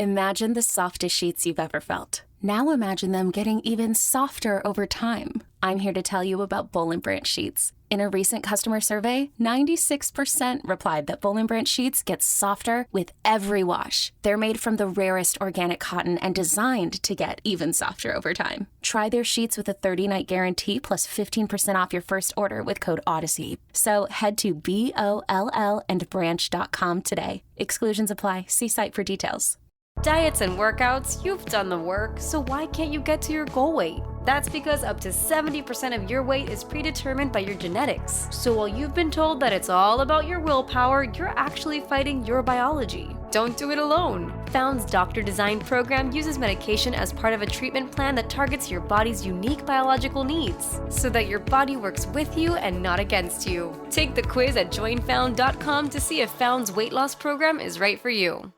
Imagine the softest sheets you've ever felt. Now imagine them getting even softer over time. I'm here to tell you about Boll & Branch sheets. In a recent customer survey, 96% replied that Boll & Branch sheets get softer with every wash. They're made from the rarest organic cotton and designed to get even softer over time. Try their sheets with a 30-night guarantee plus 15% off your first order with code Odyssey. So head to BOLL&branch.com today. Exclusions apply. See site for details. Diets and workouts, you've done the work, so why can't you get to your goal weight? That's because up to 70% of your weight is predetermined by your genetics. So while you've been told that it's all about your willpower, you're actually fighting your biology. Don't do it alone. Found's doctor-designed program uses medication as part of a treatment plan that targets your body's unique biological needs, so that your body works with you and not against you. Take the quiz at joinfound.com to see if Found's weight loss program is right for you.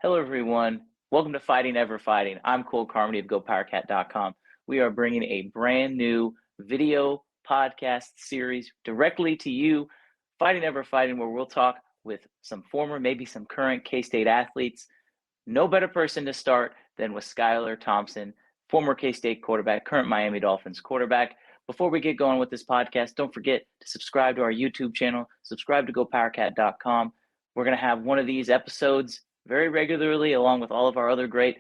Hello, everyone. Welcome to Fighting Ever Fighting. I'm Carmody of GoPowercat.com. We are bringing a brand new video podcast series directly to you, Fighting Ever Fighting, where we'll talk with some former, maybe some current K-State athletes. No better person to start than with Skylar Thompson, former K-State quarterback, current Miami Dolphins quarterback. Before we get going with this podcast, don't forget to subscribe to our YouTube channel, subscribe to GoPowercat.com. We're going to have one of these episodes very regularly, along with all of our other great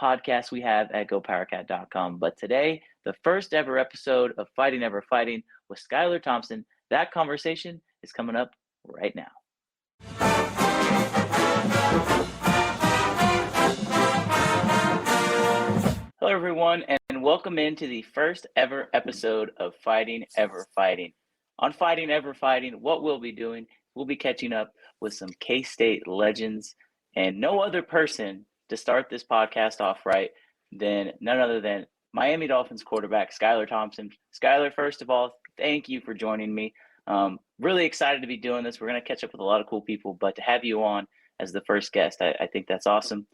podcasts we have at GoPowercat.com. But today, the first ever episode of Fighting Ever Fighting with Skylar Thompson. That conversation is coming up right now. Hello, everyone, and welcome into the first ever episode of Fighting Ever Fighting. On Fighting Ever Fighting, what we'll be doing, we'll be catching up with some K-State legends, and no other person to start this podcast off right than none other than Miami Dolphins quarterback Skylar Thompson. Skylar, first of all, thank you for joining me. Really excited to be doing this. We're going to catch up with a lot of cool people, but to have you on as the first guest, I think that's awesome.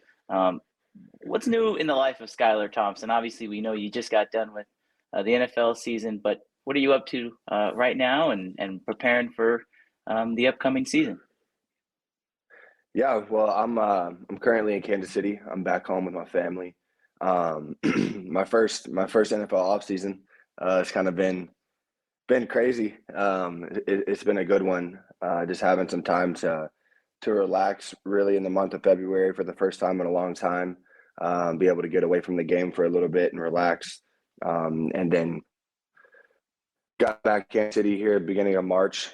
What's new in the life of Skylar Thompson? Obviously, we know you just got done with the NFL season, but what are you up to right now and preparing for the upcoming season? Yeah, well, I'm currently in Kansas City. I'm back home with my family. My first NFL offseason. It's kind of been crazy. It's been a good one. Just having some time to relax really in the month of February for the first time in a long time. Be able to get away from the game for a little bit and relax. And then got back to Kansas City here at the beginning of March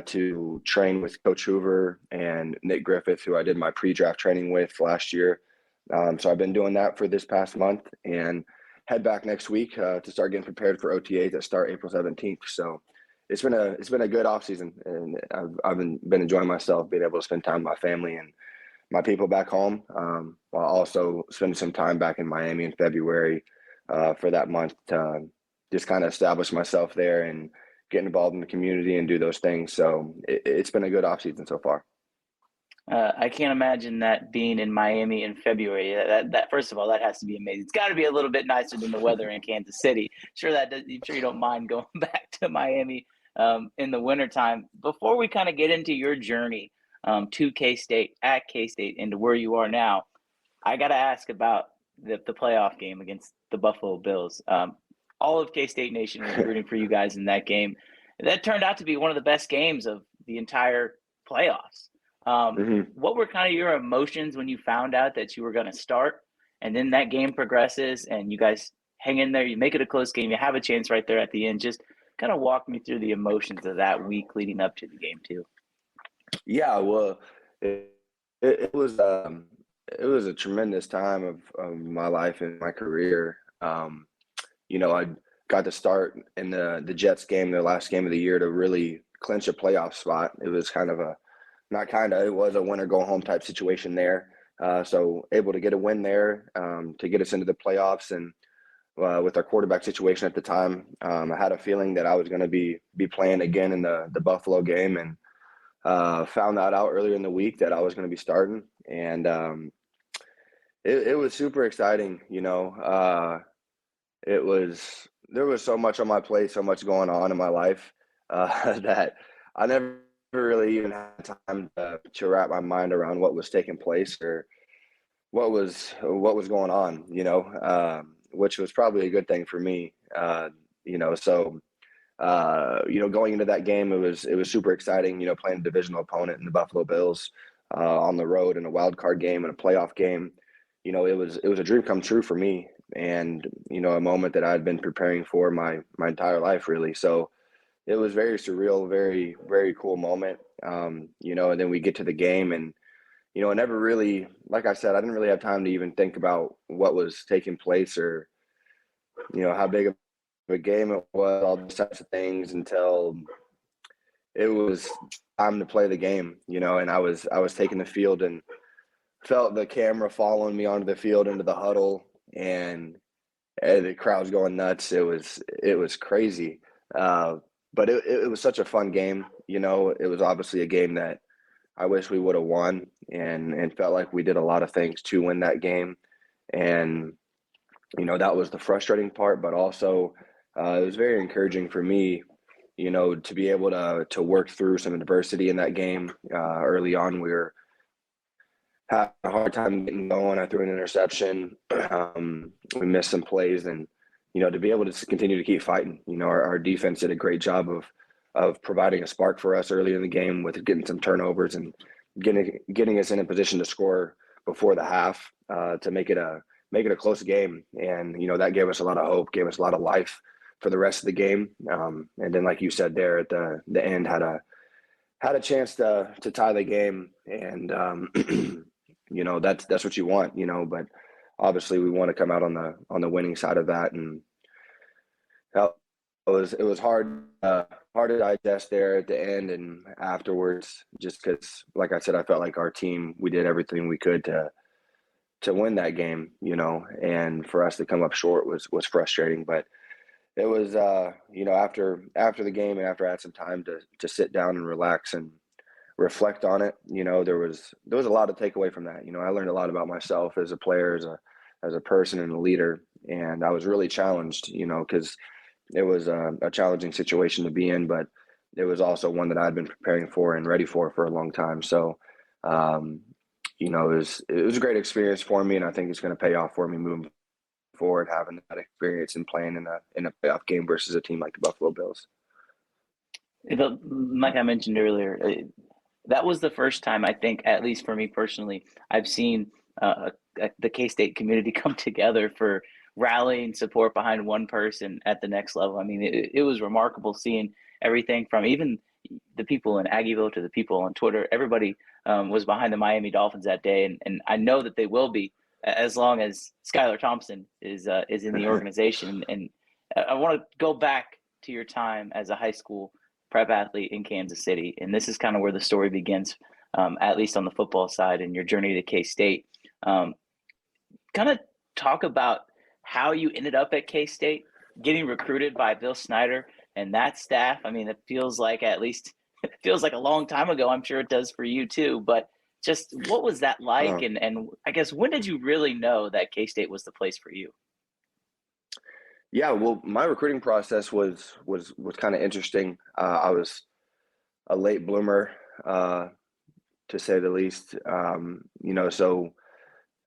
to train with Coach Hoover and Nick Griffith, who I did my pre-draft training with last year. So I've been doing that for this past month and head back next week to start getting prepared for OTAs that start April 17th. So it's been a good off season, and I've been enjoying myself, being able to spend time with my family and my people back home, while also spending some time back in Miami in February for that month to just kind of establish myself there and get involved in the community and do those things. So it's been a good off season so far. I can't imagine that being in Miami in February. That first of all, that has to be amazing. It's got to be a little bit nicer than the weather in Kansas City. I'm sure you don't mind going back to Miami in the wintertime. Before we kind of get into your journey to K-State, at K-State, and to where you are now, I got to ask about the playoff game against the Buffalo Bills. All of K-State Nation was rooting for you guys in that game. That turned out to be one of the best games of the entire playoffs. What were kind of your emotions when you found out that you were going to start, and then that game progresses and you guys hang in there, you make it a close game, you have a chance right there at the end? Just kind of walk me through the emotions of that week leading up to the game too. Yeah, well, it was a tremendous time of my life and my career. I got to start in the Jets game, their last game of the year, to really clinch a playoff spot. It was it was a winner go home type situation there. So able to get a win there to get us into the playoffs. And with our quarterback situation at the time, I had a feeling that I was going to be playing again in the Buffalo game, and found that out earlier in the week that I was going to be starting. And it was super exciting. There was so much on my plate, so much going on in my life that I never really even had time to wrap my mind around what was taking place or what was going on, which was probably a good thing for me. So going into that game, it was super exciting. Playing a divisional opponent in the Buffalo Bills on the road in a wild card game and a playoff game. It was a dream come true for me, and a moment that I'd been preparing for my entire life, really. So it was very surreal, very very cool moment. And then we get to the game, and I never really, like I said, I didn't really have time to even think about what was taking place or how big of a game it was, all those types of things, until it was time to play the game, and I was taking the field and felt the camera following me onto the field into the huddle, and the crowd's going nuts. It was crazy. But it was such a fun game. It was obviously a game that I wish we would have won, and felt like we did a lot of things to win that game. And that was the frustrating part, but also it was very encouraging for me, to be able to work through some adversity in that game. Early on, we were having a hard time getting going. I threw an interception. We missed some plays, and to be able to continue to keep fighting. Our defense did a great job of providing a spark for us early in the game with getting some turnovers and getting us in a position to score before the half, to make it a close game. And that gave us a lot of hope, gave us a lot of life for the rest of the game. And then, like you said there at the end, had a chance to tie the game. And that's what you want, but obviously we want to come out on the winning side of that. And it was hard to digest there at the end and afterwards, just because, like I said, I felt like our team, we did everything we could to win that game, and for us to come up short was frustrating. But it was after the game, and after I had some time to sit down and relax and reflect on it, there was a lot to take away from that. I learned a lot about myself as a player, as a person and a leader, and I was really challenged, because it was a challenging situation to be in, but it was also one that I'd been preparing for and ready for a long time. So it was a great experience for me, and I think it's going to pay off for me moving forward, having that experience and playing in a playoff game versus a team like the Buffalo Bills. Like I mentioned earlier, that was the first time, I think, at least for me personally, I've seen the K-State community come together for rallying support behind one person at the next level. I mean, it was remarkable seeing everything from even the people in Aggieville to the people on Twitter. Everybody was behind the Miami Dolphins that day, and I know that they will be as long as Skylar Thompson is in the organization. And I want to go back to your time as a high school prep athlete in Kansas City, and this is kind of where the story begins, at least on the football side, and your journey to K-State. Kind of talk about how you ended up at K-State, getting recruited by Bill Snyder and that staff. I mean, it feels like a long time ago. I'm sure it does for you too, but just what was that like? And I guess, when did you really know that K-State was the place for you? Yeah, well, my recruiting process was kind of interesting. I was a late bloomer, to say the least. So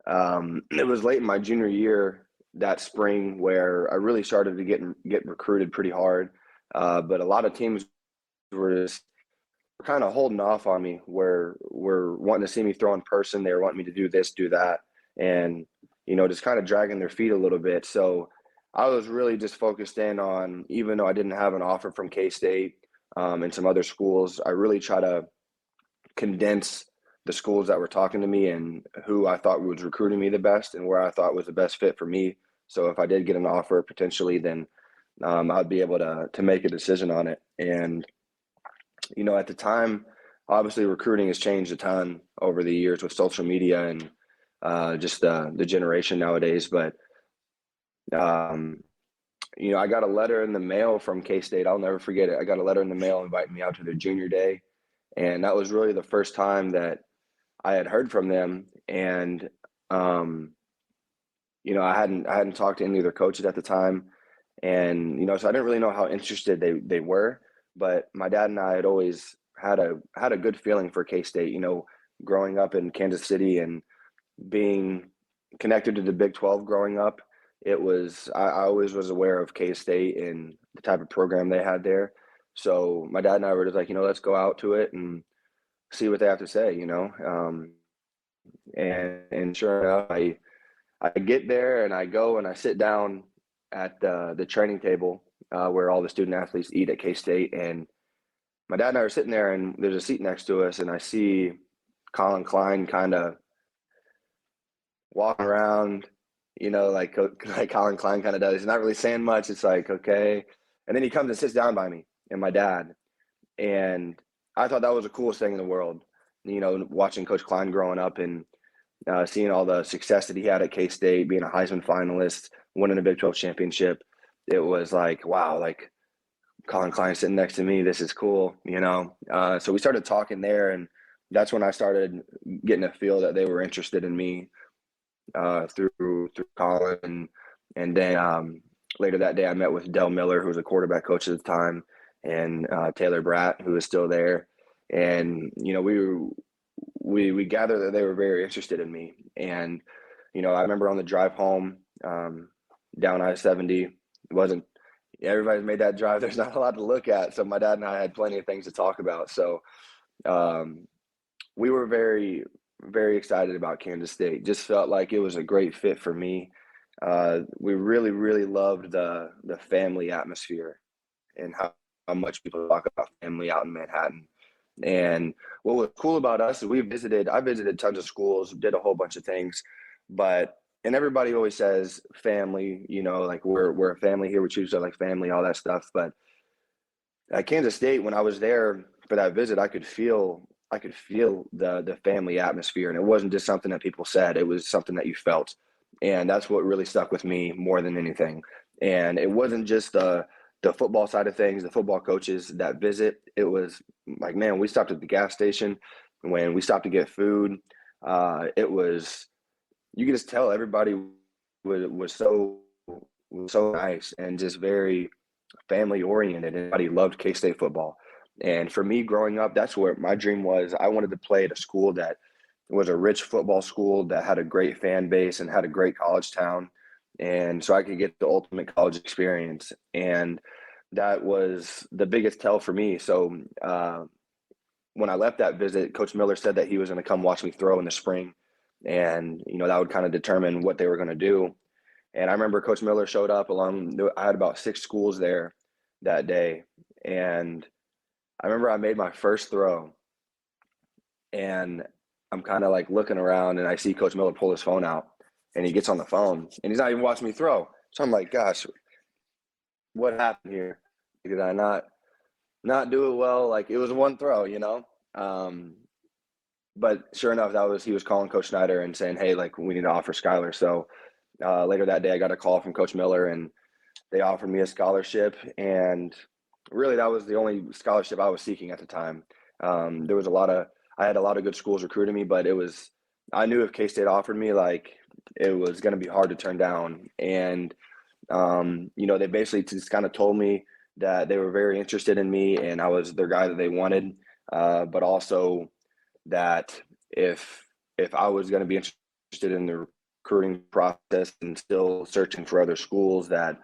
it was late in my junior year that spring where I really started to get recruited pretty hard. But a lot of teams were just kind of holding off on me, were wanting to see me throw in person. They were wanting me to do this, do that, and just kind of dragging their feet a little bit. So I was really just focused in on, even though I didn't have an offer from K-State and some other schools, I really try to condense the schools that were talking to me and who I thought was recruiting me the best and where I thought was the best fit for me. So if I did get an offer potentially, then I'd be able to make a decision on it. And, at the time, obviously recruiting has changed a ton over the years with social media and just the generation nowadays. But, I got a letter in the mail from K-State. I'll never forget it. I got a letter in the mail inviting me out to their junior day. And that was really the first time that I had heard from them. And, I hadn't talked to any of their coaches at the time. And, so I didn't really know how interested they were. But my dad and I had always had a good feeling for K-State, growing up in Kansas City and being, connected to the Big 12 growing up. I always was aware of K-State and the type of program they had there. So my dad and I were just like, let's go out to it and see what they have to say, and sure enough, I get there and I go and I sit down at the training table where all the student athletes eat at K-State, and my dad and I are sitting there, and there's a seat next to us, and I see Colin Klein kind of walking around, like Colin Klein kind of does. He's not really saying much. It's like, okay. And then he comes and sits down by me and my dad. And I thought that was the coolest thing in the world, watching Coach Klein growing up and seeing all the success that he had at K-State, being a Heisman finalist, winning a Big 12 championship. It was like, wow, like Colin Klein sitting next to me. This is cool, So we started talking there, and that's when I started getting a feel that they were interested in me through Colin. And then later that day, I met with Del Miller, who was a quarterback coach at the time, and Taylor Bratt, who was still there. And, we gathered that they were very interested in me. And, I remember on the drive home down I-70, it wasn't – everybody's made that drive. There's not a lot to look at. So my dad and I had plenty of things to talk about. So we were very, very excited about Kansas State. Just felt like it was a great fit for me. We really, really loved the family atmosphere and how much people talk about family out in Manhattan. And what was cool about us is I visited tons of schools, did a whole bunch of things, and everybody always says family, like we're a family here. We choose to like family, all that stuff. But at Kansas State, when I was there for that visit, I could feel the family atmosphere. And it wasn't just something that people said, it was something that you felt. And that's what really stuck with me more than anything. And it wasn't just the football side of things, the football coaches that visit. It was like, man, we stopped at the gas station. When we stopped to get food, you could just tell everybody was so nice and just very family oriented. Everybody loved K-State football. And for me growing up, that's where my dream was. I wanted to play at a school that was a rich football school that had a great fan base and had a great college town. And so I could get the ultimate college experience. And that was the biggest tell for me. So when I left that visit, Coach Miller said that he was going to come watch me throw in the spring. And, that would kind of determine what they were going to do. And I remember Coach Miller showed up I had about 6 schools there that day. And I remember I made my first throw. And I'm kind of like looking around, and I see Coach Miller pull his phone out, and he gets on the phone, and he's not even watching me throw. So I'm like, gosh, what happened here? Did I not do it well? Like, it was one throw, but sure enough, he was calling Coach Snyder and saying, hey, like, we need to offer Skylar. So later that day, I got a call from Coach Miller, and they offered me a scholarship. And really, that was the only scholarship I was seeking at the time. I had a lot of good schools recruiting me, but I knew if K-State offered me, like, it was going to be hard to turn down. And, they basically just kind of told me that they were very interested in me and I was their guy that they wanted. But also that if I was going to be interested in the recruiting process and still searching for other schools, that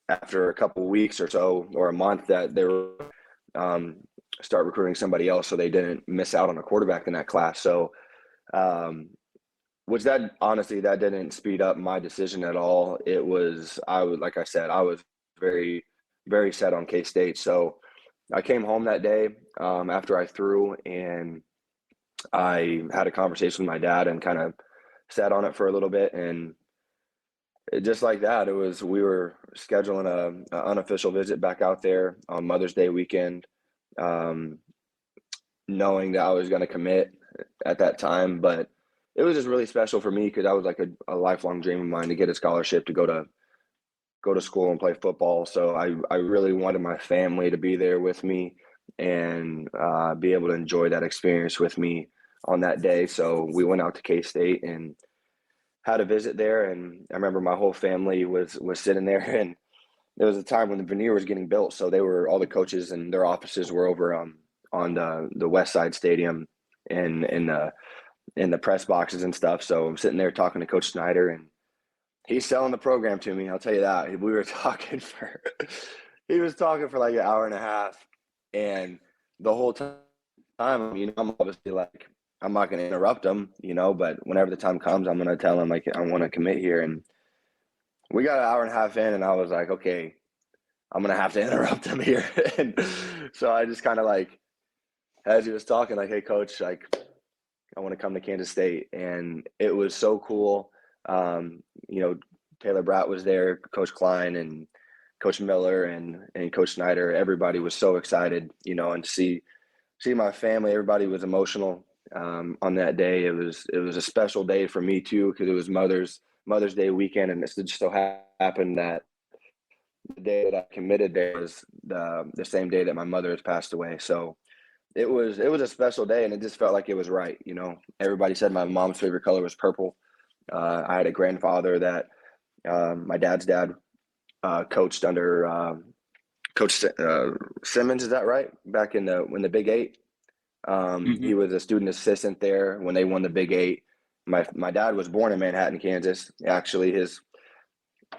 after a couple of weeks or so, or a month, that they were, start recruiting somebody else so they didn't miss out on a quarterback in that class. So, which that didn't speed up my decision at all. Like I said, I was very, very set on K-State. So I came home that day after I threw, and I had a conversation with my dad and kind of sat on it for a little bit. And just like that, we were scheduling an unofficial visit back out there on Mother's Day weekend, knowing that I was going to commit at that time. But it was just really special for me because that was like a lifelong dream of mine to get a scholarship to go to school and play football. So I really wanted my family to be there with me and be able to enjoy that experience with me on that day. So we went out to K-State and had a visit there. And I remember my whole family was sitting there, and there was a time when the veneer was getting built. So all the coaches and their offices were over on the West Side Stadium in in the press boxes and stuff. So I'm sitting there talking to Coach Snyder, and he's selling the program to me. I'll tell you that. We were talking he was talking for like an hour and a half, and the whole time, I'm obviously like, I'm not going to interrupt him, but whenever the time comes, I'm going to tell him like, I want to commit here. And we got an hour and a half in, and I was like, okay, I'm going to have to interrupt him here. And so I just kind of like, as he was talking, like, hey coach, like, I want to come to Kansas State. And it was so cool. Taylor Bratt was there, Coach Klein and Coach Miller and Coach Snyder. Everybody was so excited, and to see my family. Everybody was emotional on that day. It was a special day for me too, because it was Mother's Day weekend, and it just so happened that the day that I committed there was the same day that my mother has passed away. So it was a special day, and it just felt like it was right. Everybody said my mom's favorite color was purple. I had a grandfather that my dad's dad coached under Coach Simmons. Is that right? Back in the Big Eight. He was a student assistant there when they won the Big Eight. My dad was born in Manhattan, Kansas. Actually,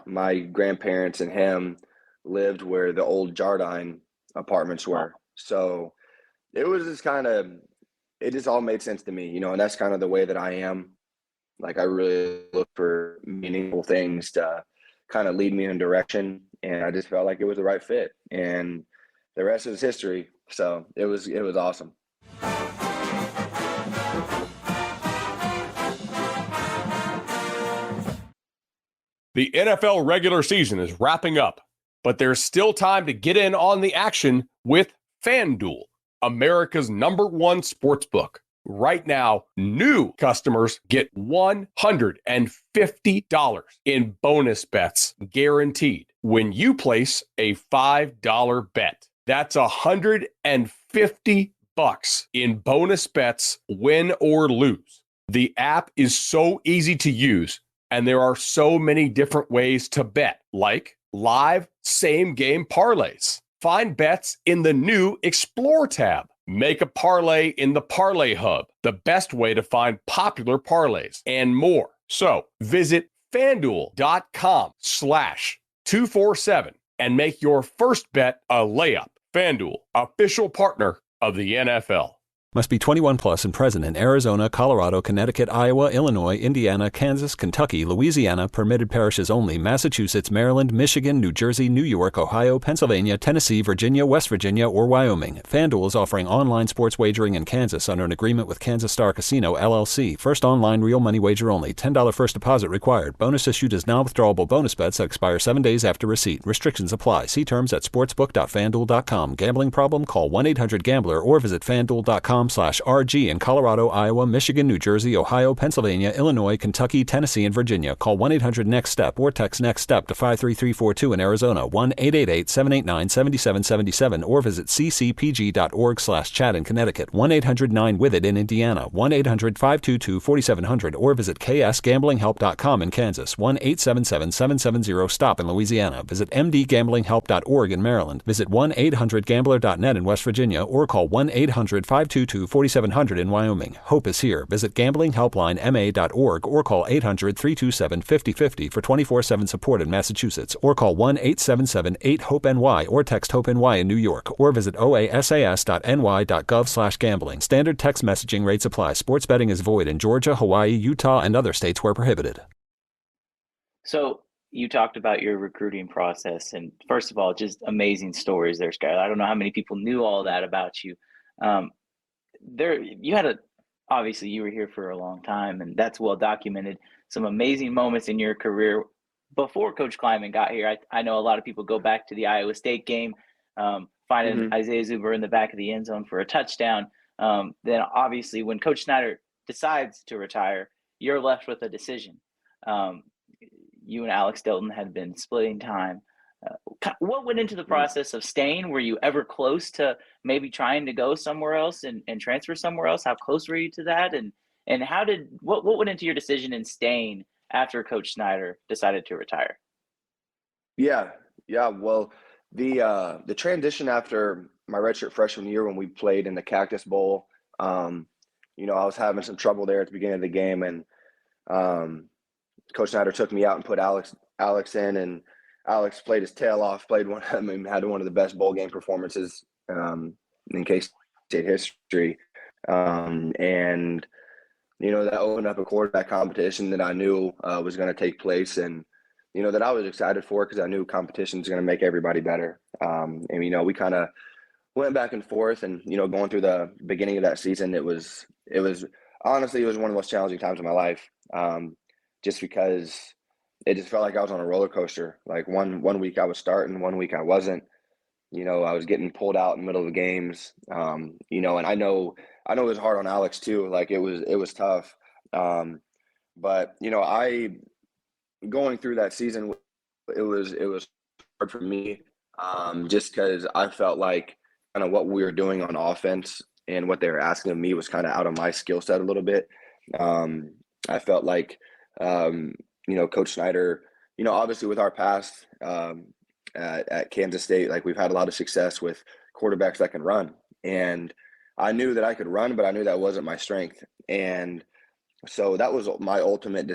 my grandparents and him lived where the old Jardine apartments were. So it was just it just all made sense to me, and that's kind of the way that I am. Like, I really look for meaningful things to kind of lead me in a direction, and I just felt like it was the right fit, and the rest is history. So it was awesome. The NFL regular season is wrapping up, but there's still time to get in on the action with FanDuel, America's #1 sportsbook. Right now, new customers get $150 in bonus bets guaranteed when you place a $5 bet. That's $150 in bonus bets, win or lose. The app is so easy to use, and there are so many different ways to bet, like live same-game parlays. Find bets in the new Explore tab. Make a parlay in the Parlay Hub, the best way to find popular parlays, and more. So visit FanDuel.com/247 and make your first bet a layup. FanDuel, official partner of the NFL. Must be 21 plus and present in Arizona, Colorado, Connecticut, Iowa, Illinois, Indiana, Kansas, Kentucky, Louisiana, permitted parishes only, Massachusetts, Maryland, Michigan, New Jersey, New York, Ohio, Pennsylvania, Tennessee, Virginia, West Virginia, or Wyoming. FanDuel is offering online sports wagering in Kansas under an agreement with Kansas Star Casino, LLC. First online real money wager only. $10 first deposit required. Bonus issued is non-withdrawable bonus bets that expire 7 days after receipt. Restrictions apply. See terms at sportsbook.fanduel.com. Gambling problem? Call 1-800-GAMBLER or visit fanduel.com/RG in Colorado, Iowa, Michigan, New Jersey, Ohio, Pennsylvania, Illinois, Kentucky, Tennessee, and Virginia. Call 1-800-NEXT-STEP or text NEXT-STEP to 53342 in Arizona, 1-888-789-7777, or visit ccpg.org/chat in Connecticut, 1-800-9-WITH-IT in Indiana, 1-800-522-4700, or visit ksgamblinghelp.com in Kansas, 1-877-770-STOP in Louisiana. Visit mdgamblinghelp.org in Maryland. Visit 1-800-GAMBLER.net in West Virginia, or call 1-800-522-4700 in Wyoming. Hope is here. Visit gamblinghelplinema.org or call 800-327-5050 for 24/7 support in Massachusetts, or call 1-877-8-HOPE-NY or text HOPE-NY in New York, or visit oasas.ny.gov/gambling. Standard text messaging rates apply. Sports betting is void in Georgia, Hawaii, Utah, and other states where prohibited. So you talked about your recruiting process, and first of all, just amazing stories there, Skylar. I don't know how many people knew all that about you. Obviously you were here for a long time, and that's well documented. Some amazing moments in your career before Coach Kleiman got here. I know a lot of people go back to the Iowa State game, finding Isaiah Zuber in the back of the end zone for a touchdown. Then obviously when Coach Snyder decides to retire, you're left with a decision. You and Alex Delton had been splitting time. What went into the process of staying? Were you ever close to maybe trying to go somewhere else and transfer somewhere else? How close were you to that? And what went into your decision in staying after Coach Snyder decided to retire? Yeah. Well, the transition after my redshirt freshman year when we played in the Cactus Bowl, I was having some trouble there at the beginning of the game, and Coach Snyder took me out and put Alex in, and Alex played his tail off. Had one of the best bowl game performances in K-State history, and that opened up a quarterback competition that I knew was going to take place, and that I was excited for because I knew competition is going to make everybody better. And we kind of went back and forth, and going through the beginning of that season, it was honestly, it was one of the most challenging times of my life, just because it just felt like I was on a roller coaster. Like one week I was starting, one week I wasn't. I was getting pulled out in the middle of the games. And I know it was hard on Alex too. Like it was tough. But I going through that season, it was hard for me, just because I felt like kind of what we were doing on offense and what they were asking of me was kind of out of my skill set a little bit. I felt like, Coach Snyder, obviously with our past at Kansas State, like we've had a lot of success with quarterbacks that can run. And I knew that I could run, but I knew that wasn't my strength. And so that was my ultimate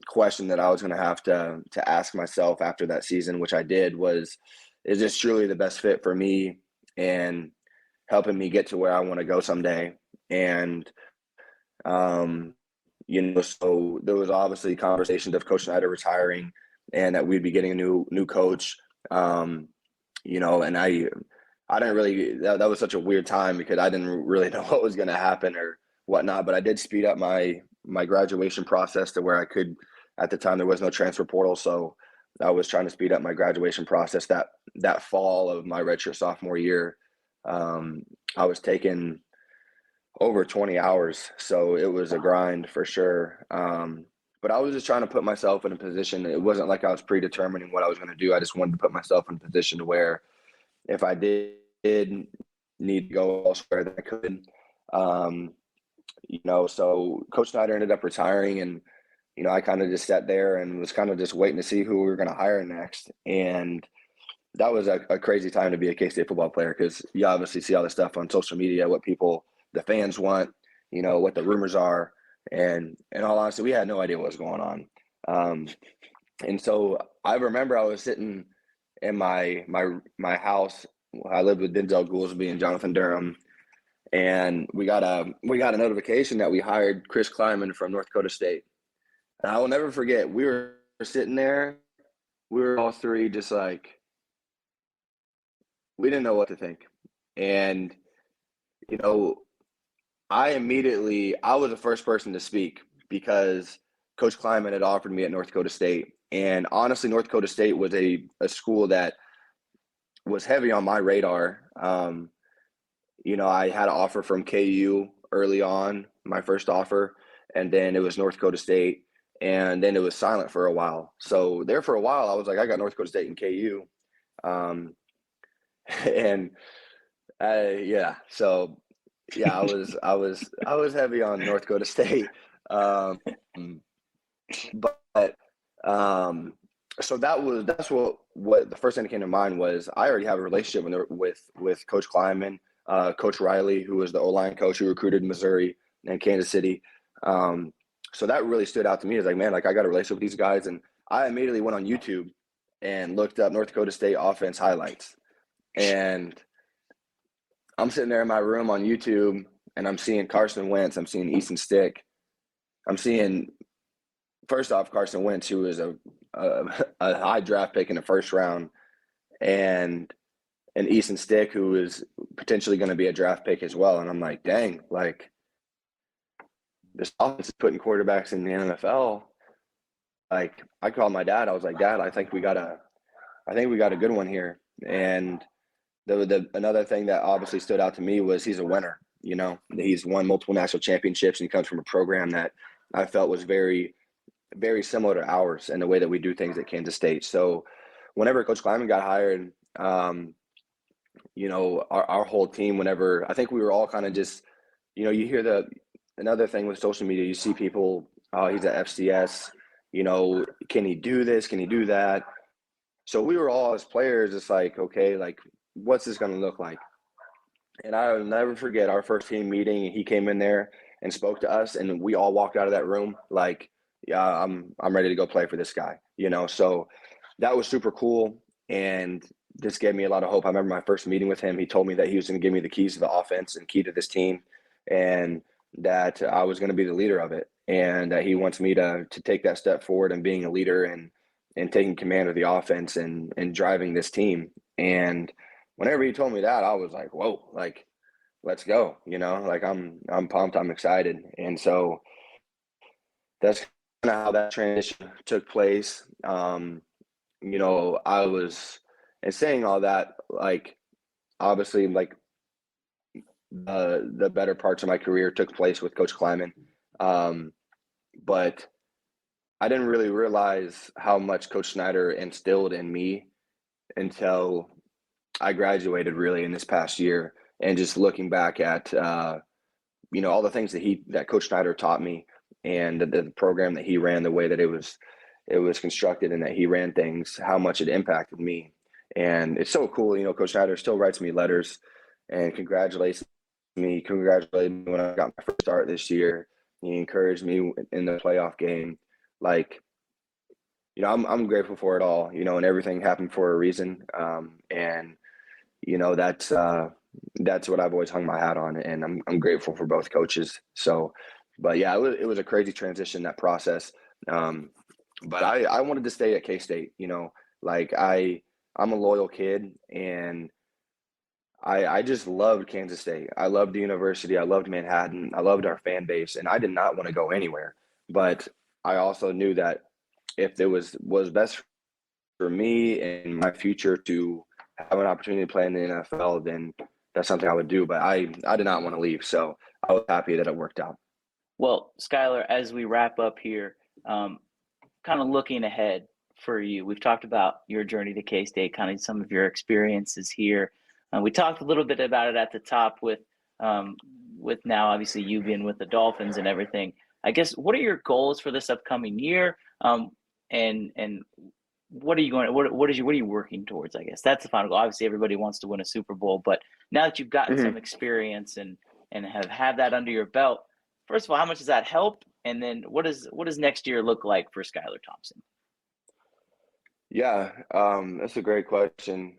question that I was going to have to ask myself after that season, which I did, was, is this truly the best fit for me and helping me get to where I want to go someday? And, so there was obviously conversations of Coach Snyder retiring and that we'd be getting a new coach, and I didn't really, that was such a weird time because I didn't really know what was going to happen or whatnot, but I did speed up my graduation process to where I could. At the time, there was no transfer portal, so I was trying to speed up my graduation process. That fall of my redshirt sophomore year, I was taking over 20 hours, so it was a grind for sure. But I was just trying to put myself in a position. It wasn't like I was predetermining what I was going to do. I just wanted to put myself in a position to where if I did need to go elsewhere, that I could. So Coach Snyder ended up retiring, and I kind of just sat there and was kind of just waiting to see who we were going to hire next. And that was a crazy time to be a K-State football player, because you obviously see all this stuff on social media, what the fans want, what the rumors are. And in all honesty, we had no idea what was going on. And so I remember I was sitting in my house. I lived with Denzel Goolsby and Jonathan Durham, and we got a notification that we hired Chris Kleiman from North Dakota State. And I will never forget, we were sitting there, we were all three just like, we didn't know what to think. And I was the first person to speak because Coach Kleiman had offered me at North Dakota State. And honestly, North Dakota State was a school that was heavy on my radar. I had an offer from KU early on, my first offer, and then it was North Dakota State, and then it was silent for a while. So there for a while, I was like, I got North Dakota State and KU. So yeah, I was heavy on North Dakota State. So that's what the first thing that came to mind was I already have a relationship with Coach Kleiman, Coach Riley, who was the O-line coach who recruited Missouri and Kansas City. So that really stood out to me. It's like, man, like I got a relationship with these guys. And I immediately went on YouTube and looked up North Dakota State offense highlights. And I'm sitting there in my room on YouTube and I'm seeing Carson Wentz. I'm seeing Easton Stick. I'm seeing, first off, Carson Wentz, who is a high draft pick in the first round, and Easton Stick, who is potentially going to be a draft pick as well. And I'm like, dang, like this offense is putting quarterbacks in the NFL. Like I called my dad. I was like, Dad, I think we got a good one here. And another thing that obviously stood out to me was he's a winner. He's won multiple national championships, and he comes from a program that I felt was very, very similar to ours in the way that we do things at Kansas State. So whenever Coach Kleiman got hired, our whole team, whenever, I think we were all kind of just, you hear another thing with social media, you see people, oh, he's at FCS, can he do this? Can he do that? So we were all as players, it's like, okay, like, what's this going to look like? And I'll never forget our first team meeting. He came in there and spoke to us, and we all walked out of that room like, yeah, I'm ready to go play for this guy, you know? So that was super cool. And this gave me a lot of hope. I remember my first meeting with him. He told me that he was going to give me the keys to the offense and key to this team, and that I was going to be the leader of it. And that he wants me to take that step forward and being a leader and taking command of the offense and driving this team. And whenever he told me that, I was like, whoa, like, let's go, you know, like I'm pumped, I'm excited. And so that's kind of how that transition took place. You know, I was, and saying all that, like, obviously, like, the better parts of my career took place with Coach Kleiman. But I didn't really realize how much Coach Snyder instilled in me until I graduated really in this past year. And just looking back at, you know, all the things that Coach Snyder taught me, and the program that he ran, the way that it was constructed, and that he ran things, how much it impacted me. And it's so cool, you know, Coach Snyder still writes me letters and congratulated me when I got my first start this year. He encouraged me in the playoff game. Like, you know, I'm grateful for it all, you know, and everything happened for a reason. And, you know, that's what I've always hung my hat on, and I'm grateful for both coaches. So, but yeah, it was a crazy transition, that process. But I wanted to stay at K-State, you know, like I'm a loyal kid, and I just loved Kansas State. I loved the university. I loved Manhattan. I loved our fan base, and I did not want to go anywhere. But I also knew that if it was best for me and my future to have an opportunity to play in the NFL, then that's something I would do. But I did not want to leave, so I was happy that it worked out. Well, Skylar, as we wrap up here, kind of looking ahead for you, we've talked about your journey to K-State, kind of some of your experiences here. We talked a little bit about it at the top with now obviously you being with the Dolphins and everything. I guess, what are your goals for this upcoming year? And what are you working towards? I guess that's the final goal. Obviously, everybody wants to win a Super Bowl, but now that you've gotten some experience and have that under your belt, first of all, how much does that help? And then what does next year look like for Skylar Thompson? Yeah, that's a great question.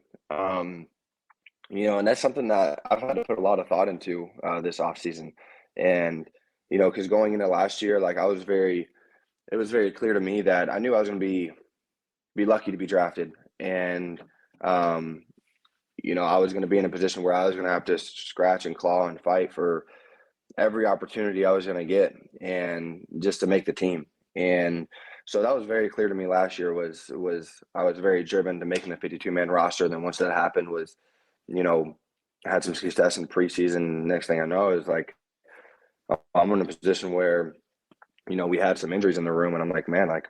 You know, and that's something that I've had to put a lot of thought into this offseason. And, you know, because going into last year, like, it was very clear to me that I knew I was going to be lucky to be drafted. And, you know, I was going to be in a position where I was going to have to scratch and claw and fight for every opportunity I was going to get, and just to make the team. And so that was very clear to me last year. Was I was very driven to making the 52-man roster. Then once that happened, was, you know, had some success in preseason. Next thing I know is, like, I'm in a position where, you know, we had some injuries in the room, and I'm like, man, like,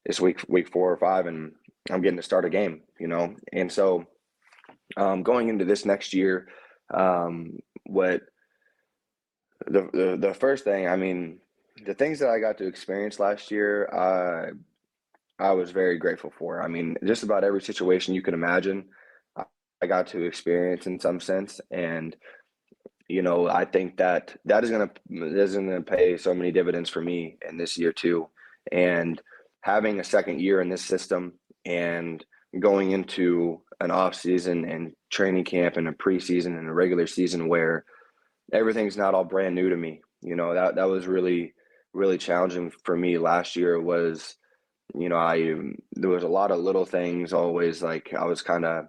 it's week 4 or 5, and I'm getting to start a game, you know. And so going into this next year, what the first thing, I mean, the things that I got to experience last year, I was very grateful for. I mean, just about every situation you can imagine, I got to experience in some sense. And, you know, I think that is going to pay so many dividends for me in this year too. And having a second year in this system, and going into an off season and training camp and a preseason and a regular season where everything's not all brand new to me, you know, that was really, really challenging for me last year. Was, you know, there was a lot of little things always, like, I was kind of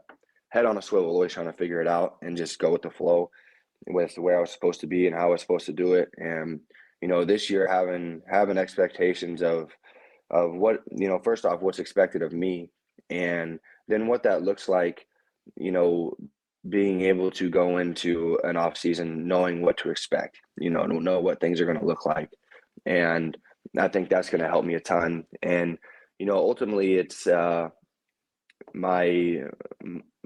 head on a swivel, always trying to figure it out and just go with the flow with where I was supposed to be and how I was supposed to do it. And, you know, this year having expectations of what, you know, first off, what's expected of me, and then what that looks like, you know, being able to go into an off season knowing what to expect, you know what things are going to look like. And I think that's going to help me a ton. And, you know, ultimately it's my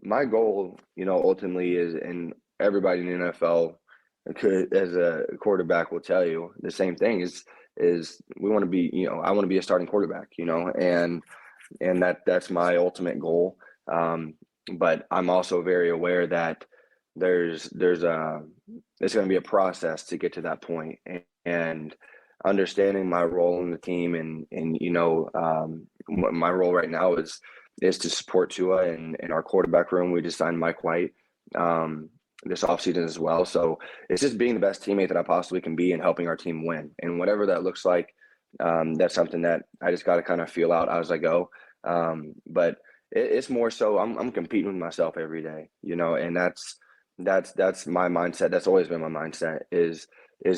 goal, you know, ultimately is, and everybody in the NFL as a quarterback will tell you the same thing, is we want to be, you know, I want to be a starting quarterback, you know, and that's my ultimate goal. But I'm also very aware that it's going to be a process to get to that point, and understanding my role in the team, and my role right now is to support Tua and our quarterback room. We just signed Mike White this offseason as well. So it's just being the best teammate that I possibly can be and helping our team win. And whatever that looks like, that's something that I just got to kind of feel out as I go. But it's more so I'm competing with myself every day, and that's my mindset. That's always been my mindset is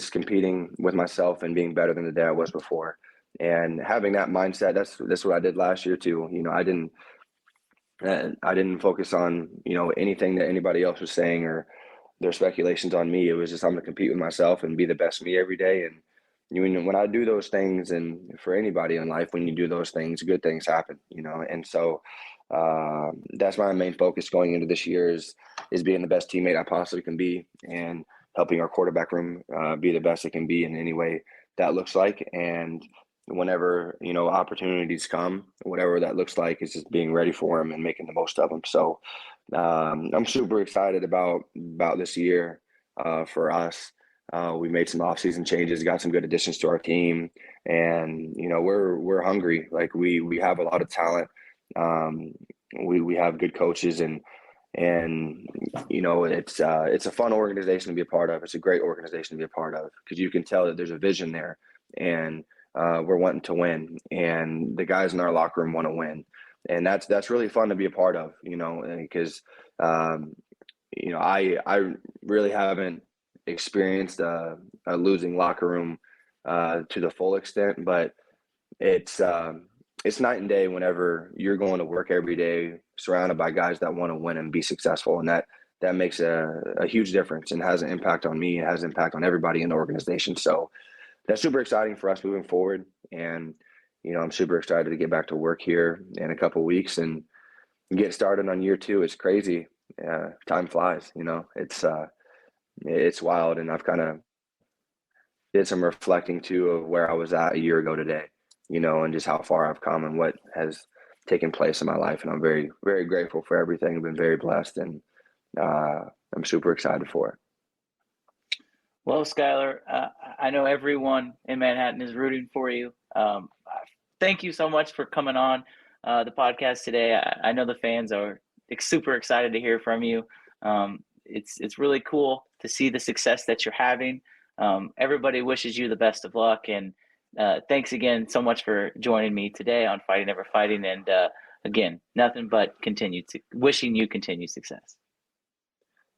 competing with myself and being better than the day I was before. And having that mindset, that's what I did last year too. I didn't focus on, anything that anybody else was saying or their speculations on me. It was just, I'm going to compete with myself and be the best me every day. And when I do those things, and for anybody in life, when you do those things, good things happen, And so that's my main focus going into this year is being the best teammate I possibly can be and helping our quarterback room be the best it can be in any way that looks like. And whenever, opportunities come, whatever that looks like, is just being ready for them and making the most of them. So I'm super excited about this year for us. We made some offseason changes, got some good additions to our team, and we're hungry. Like we have a lot of talent. We have good coaches, and it's a fun organization to be a part of. It's a great organization to be a part of because you can tell that there's a vision there, and we're wanting to win, and the guys in our locker room want to win, and that's really fun to be a part of. Because I really haven't experienced a losing locker room to the full extent, but it's night and day whenever you're going to work every day surrounded by guys that want to win and be successful, and that makes a huge difference and has an impact on me. It has an impact on everybody in the organization. So that's super exciting for us moving forward, and I'm super excited to get back to work here in a couple of weeks and get started on year 2. It's crazy. Time flies. It's wild, and I've kind of did some reflecting too of where I was at a year ago today, and just how far I've come and what has taken place in my life. And I'm very, very grateful for everything. I've been very blessed, and I'm super excited for it. Well, Skylar, I know everyone in Manhattan is rooting for you. Thank you so much for coming on the podcast today. I know the fans are super excited to hear from you. It's really cool to see the success that you're having. Everybody wishes you the best of luck, and thanks again so much for joining me today on Fighting Never Fighting. And again, nothing but wishing you continued success.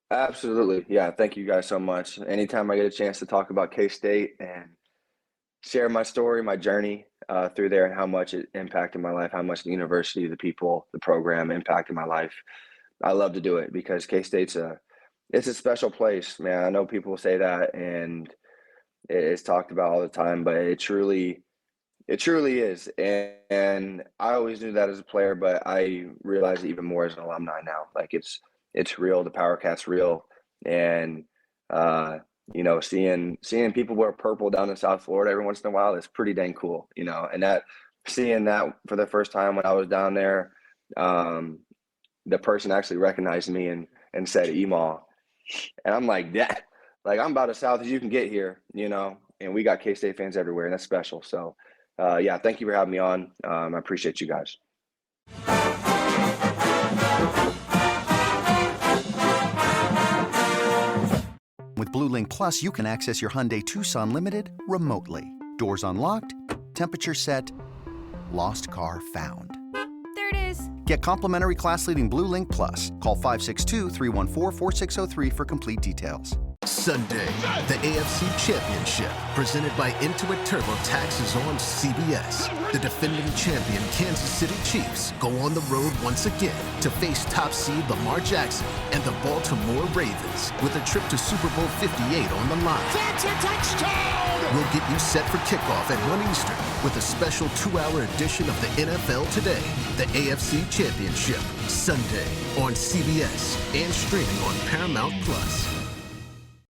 Absolutely. Yeah. Thank you guys so much. Anytime I get a chance to talk about K-State and share my story, my journey through there, and how much it impacted my life, how much the university, the people, the program impacted my life, I love to do it because K-State's it's a special place, man. I know people say that and it's talked about all the time, but it truly is. And I always knew that as a player, but I realize it even more as an alumni now. Like it's real. The PowerCat's real. And, seeing people wear purple down in South Florida every once in a while is pretty dang cool, and seeing that for the first time when I was down there, the person actually recognized me and said Emaw. And I'm like, that, like, I'm about as south as you can get here, and we got K-State fans everywhere, and that's special. So, thank you for having me on. I appreciate you guys. With Blue Link Plus, you can access your Hyundai Tucson Limited remotely. Doors unlocked, temperature set, lost car found. There it is. Get complimentary class-leading Blue Link Plus. Call 562-314-4603 for complete details. Sunday, the AFC Championship, presented by Intuit TurboTax, is on CBS. The defending champion Kansas City Chiefs go on the road once again to face top seed Lamar Jackson and the Baltimore Ravens, with a trip to Super Bowl 58 on the line. That's a touchdown! We'll get you set for kickoff at 1 Eastern with a special 2-hour edition of the NFL Today, the AFC Championship, Sunday on CBS and streaming on Paramount+.